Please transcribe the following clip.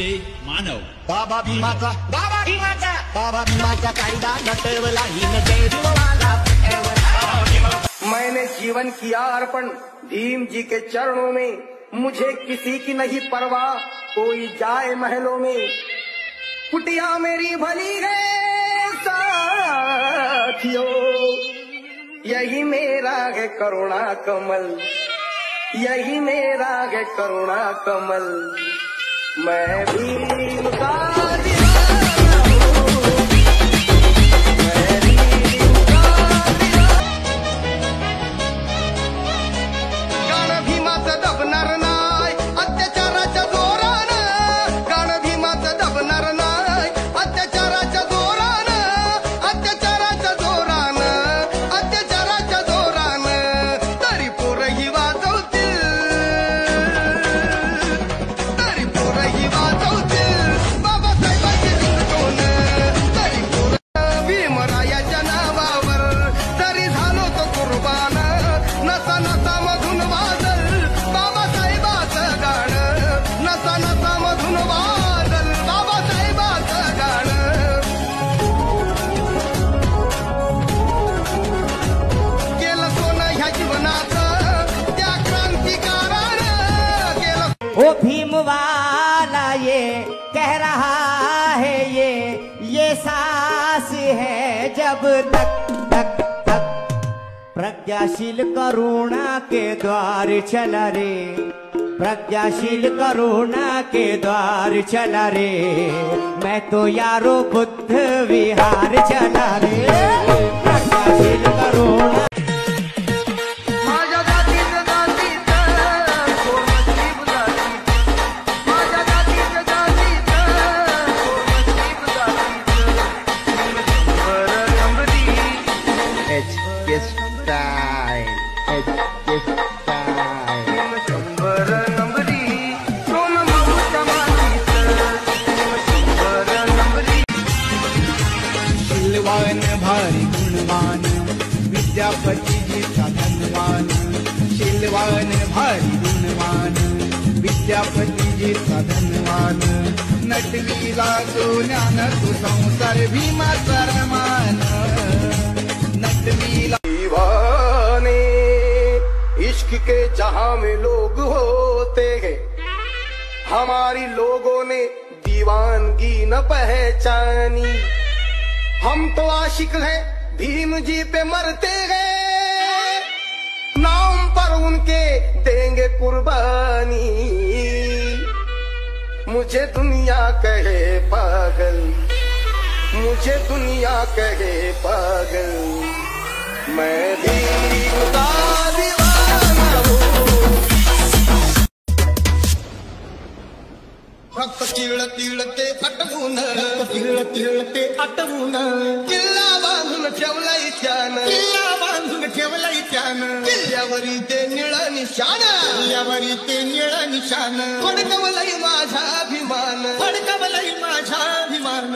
आमचे मानव. बाबा भीमाचा कायदा नटवला ही नटेवाला. मैंने जीवन किया अर्पण भीम जी के चरणों में, मुझे किसी की नहीं परवाह कोई जाए महलों में. कुटिया मेरी भली है साथियों, यही मेरा है करुणा कमल, यही मेरा है करुणा कमल. मैं भीम का वो भीम वाला ये कह रहा है, ये सांस है जब तक तक तक प्रज्ञाशील करुणा के द्वार चला रे, प्रज्ञाशील करुणा के द्वार चला रे. मैं तो यारो बुद्ध विहार चला रे, प्रज्ञाशील करुणा. शीलवान भारी गुणवान विद्यापति जी का धनवान. शीलवान भारी गुणवान विद्यापति जी का धनवान. नटवीला सोन्यान तू संसार भीमाचा रमान. नटवीला दीवाने इश्क के जहां में लोग होते हैं, हमारी लोगों ने दीवानगी न पहचानी. हम तो आशिक हैं भीम जी पे मरते हैं, नाम पर उनके देंगे कुर्बानी. मुझे दुनिया कहे पागल, मुझे दुनिया कहे पागल, मैं भीम का दीवाना हूँ. रक्त तिळते आटवून, तिळते आटवून. किल्ला बांधून ठेवलाय त्यानं, किल्ला बांधून ठेवलाय त्यानं. किल्ल्यावरी ते निळ निशाण, किल्ल्यावरी ते निळ निशाण. फडकवलंय माझा अभिमान, फडकवलंय माझा अभिमान.